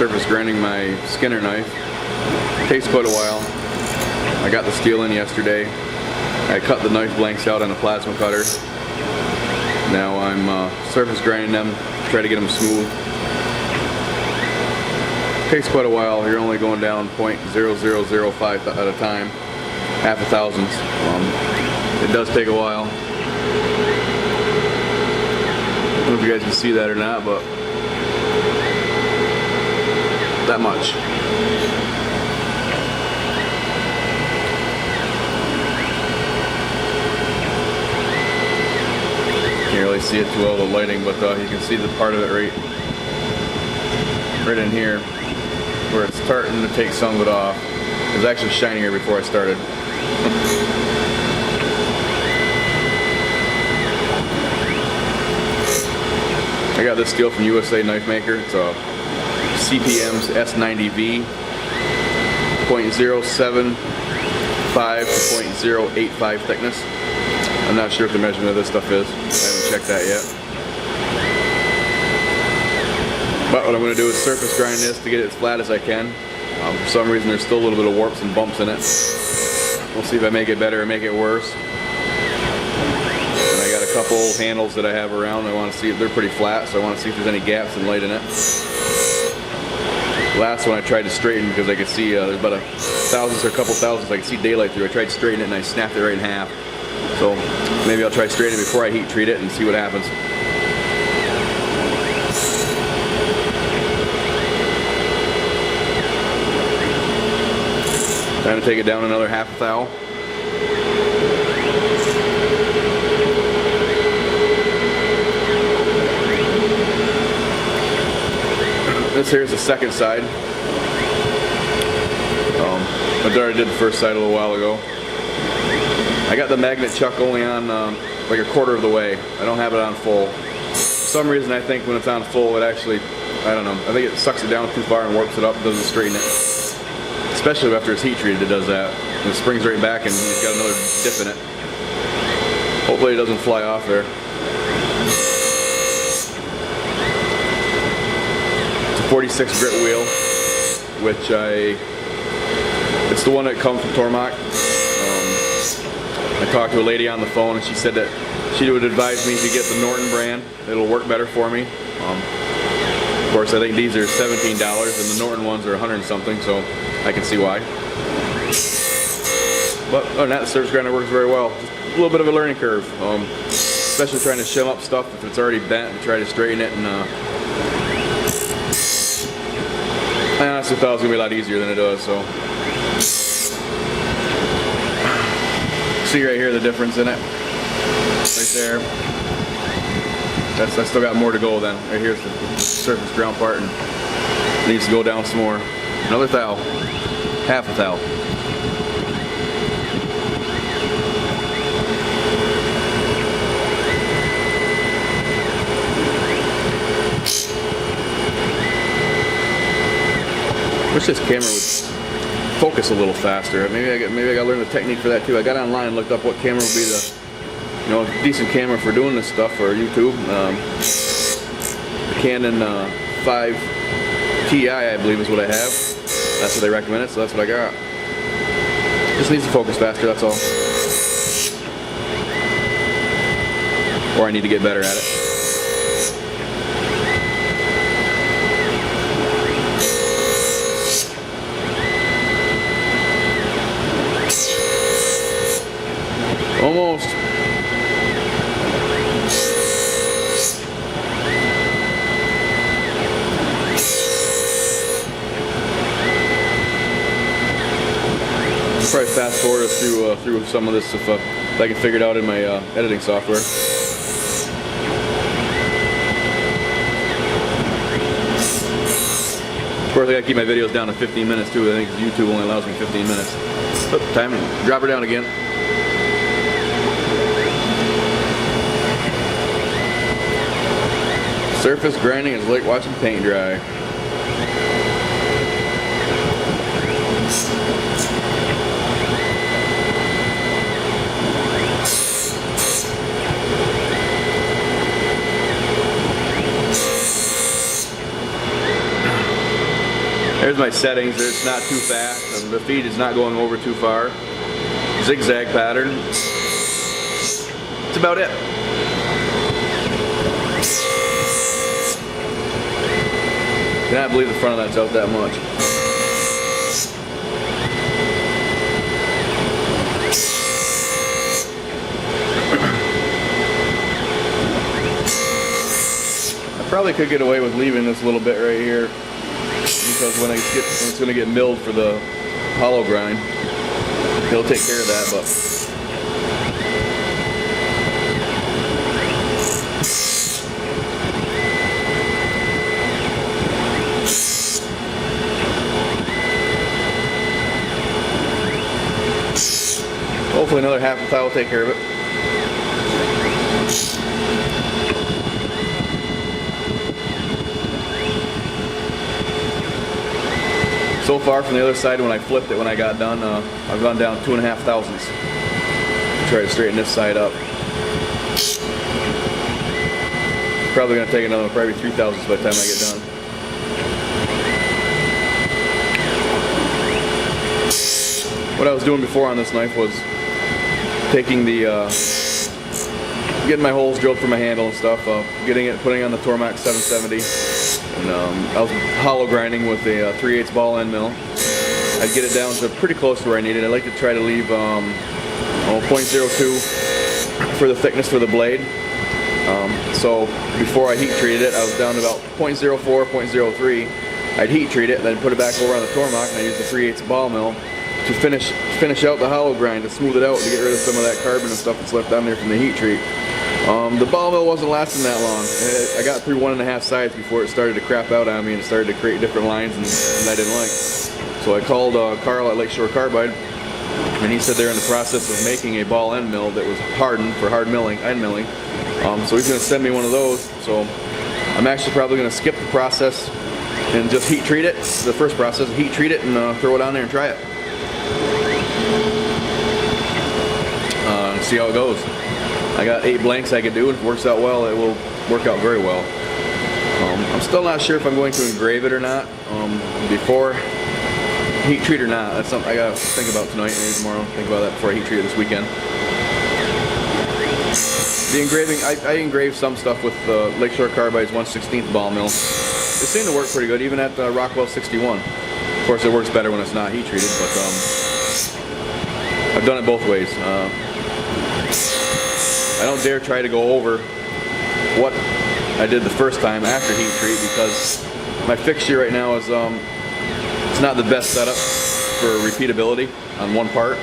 surface grinding my Skinner knife. It takes quite a while. I got the steel in yesterday. I cut the knife blanks out on a plasma cutter. Now I'm surface grinding them, try to get them smooth. It takes quite a while. You're only going down 0.0005 at a time, half a thousandths. It does take a while. I don't know if you guys can see that or not, but that much. Can't really see it too well with the lighting, but you can see the part of it right in here where it's starting to take some of it off. It was actually shinier before I started. I got this steel from USA Knife Maker. It's a CPM's S90-v, 0.075 to 0.085 thickness. I'm not sure what the measurement of this stuff is. I haven't checked that yet. But what I'm going to do is surface grind this to get it as flat as I can. For some reason there's still a little bit of warps and bumps in it. We'll see if I make it better or make it worse. And I got a couple handles that I have around. I want to see if they're pretty flat, so I want to see if there's any gaps and light in it. Last one I tried to straighten because I could see there's about a thousandths or a couple thousandths I could see daylight through. I tried to straighten it and I snapped it right in half. So maybe I'll try straightening it before I heat treat it and see what happens. Time to take it down another half a thou. This here is the second side. I already did the first side a little while ago. I got the magnet chuck only on like a quarter of the way. I don't have it on full. For some reason I think when it's on full it actually, I don't know, I think it sucks it down too far and warps it up, doesn't straighten it. Especially after it's heat treated, it does that. And it springs right back and it's got another dip in it. Hopefully it doesn't fly off there. It's a 46 grit wheel, which it's the one that comes from Tormach. I talked to a lady on the phone and she said that she would advise me to get the Norton brand. It'll work better for me. Of course, I think these are $17 and the Norton ones are 100 and something, so I can see why. But other than that, the surface grinder works very well. Just a little bit of a learning curve, especially trying to shim up stuff if it's already bent and try to straighten it. And I honestly thought it was going to be a lot easier than it does. So see right here the difference in it, right there. I still got more to go then. Right here's the surface ground part and it needs to go down some more. Another thou, half a thou. Wish this camera would focus a little faster. Maybe I gotta learn the technique for that too. I got online and looked up what camera would be the decent camera for doing this stuff for YouTube. The Canon 5 Ti, I believe, is what I have. That's what they recommend it, so that's what I got. Just needs to focus faster, that's all. Or I need to get better at it. Almost. Probably fast forward through some of this if I can figure it out in my editing software. Of course, I gotta keep my videos down to 15 minutes too. I think YouTube only allows me 15 minutes. Oh, time to drop her down again. Surface grinding is like watching paint dry. There's my settings. It's not too fast. The feed is not going over too far. Zigzag pattern. That's about it. Cannot believe the front of that's out that much. I probably could get away with leaving this little bit right here, because when it's going to get milled for the hollow grind, he'll take care of that. But hopefully another half a thou will take care of it. So far from the other side, when I flipped it when I got done, I've gone down 2.5 thousandths. Try to straighten this side up. Probably going to take another probably 3 thousandths by the time I get done. What I was doing before on this knife was taking the, getting my holes drilled for my handle and stuff, putting on the Tormach 770, and I was hollow grinding with a 3/8 ball end mill. I'd get it down to pretty close to where I need it. I like to try to leave 0.02 for the thickness for the blade. So before I heat treated it, I was down to about 0.04, 0.03. I'd heat treat it and then put it back over on the Tormach, and I used the 3/8 ball mill to finish out the hollow grind, to smooth it out, to get rid of some of that carbon and stuff that's left down there from the heat treat. The ball mill wasn't lasting that long. I got through 1.5 sides before it started to crap out on me and it started to create different lines and I didn't like. So I called Carl at Lakeshore Carbide, and he said they're in the process of making a ball end mill that was hardened for hard milling, end milling. So he's going to send me one of those. So I'm actually probably going to skip the process and just heat treat it. The first process, heat treat it and throw it on there and try it. See how it goes. I got 8 blanks I could do, and if it works out well, it will work out very well. I'm still not sure if I'm going to engrave it or not before heat treat or not. That's something I gotta think about tonight, maybe tomorrow. Think about that before I heat treat it this weekend. The engraving, I engraved some stuff with Lakeshore Carbide's 1/16 ball mill. It seemed to work pretty good, even at Rockwell 61. Of course, it works better when it's not heat treated, but I've done it both ways. I don't dare try to go over what I did the first time after heat treat, because my fixture right now is it's not the best setup for repeatability on one part.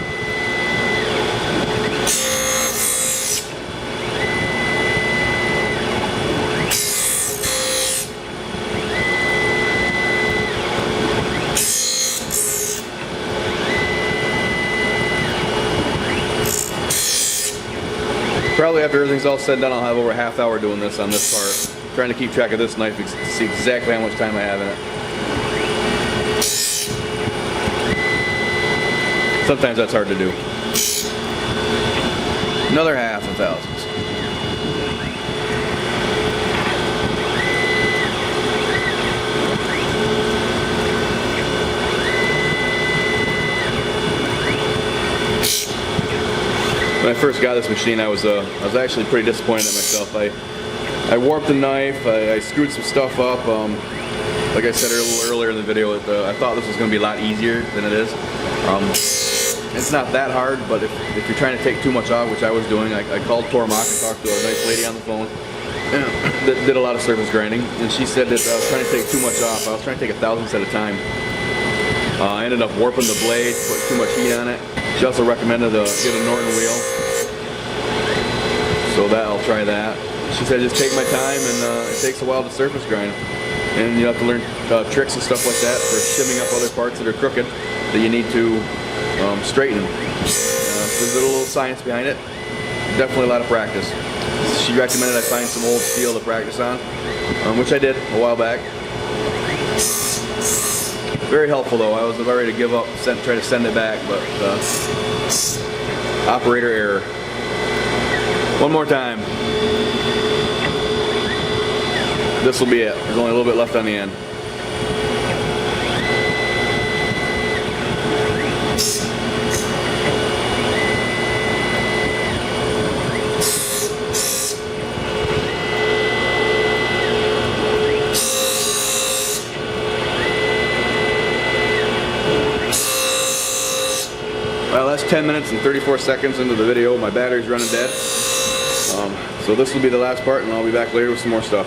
Probably after everything's all said and done, I'll have over a half hour doing this on this part. Trying to keep track of this knife to see exactly how much time I have in it. Sometimes that's hard to do. Another half a thousandths. When I first got this machine, I was actually pretty disappointed in myself. I warped the knife, I screwed some stuff up. Like I said a little earlier in the video, I thought this was going to be a lot easier than it is. It's not that hard, but if you're trying to take too much off, which I was doing, I called Tormach and talked to a nice lady on the phone that did a lot of surface grinding, and she said that I was trying to take too much off. I was trying to take 1,000ths at a time. I ended up warping the blade, put too much heat on it. She also recommended to get a Norton wheel, so I'll try that. She said just take my time, and it takes a while to surface grind, and you have to learn tricks and stuff like that for shimming up other parts that are crooked that you need to straighten. There's a little science behind it. Definitely a lot of practice. She recommended I find some old steel to practice on, which I did a while back. Very helpful though. I was about ready to give up, try to send it back, but operator error. One more time. This will be it. There's only a little bit left on the end. 10 minutes and 34 seconds into the video. My battery's running dead. So this will be the last part, and I'll be back later with some more stuff.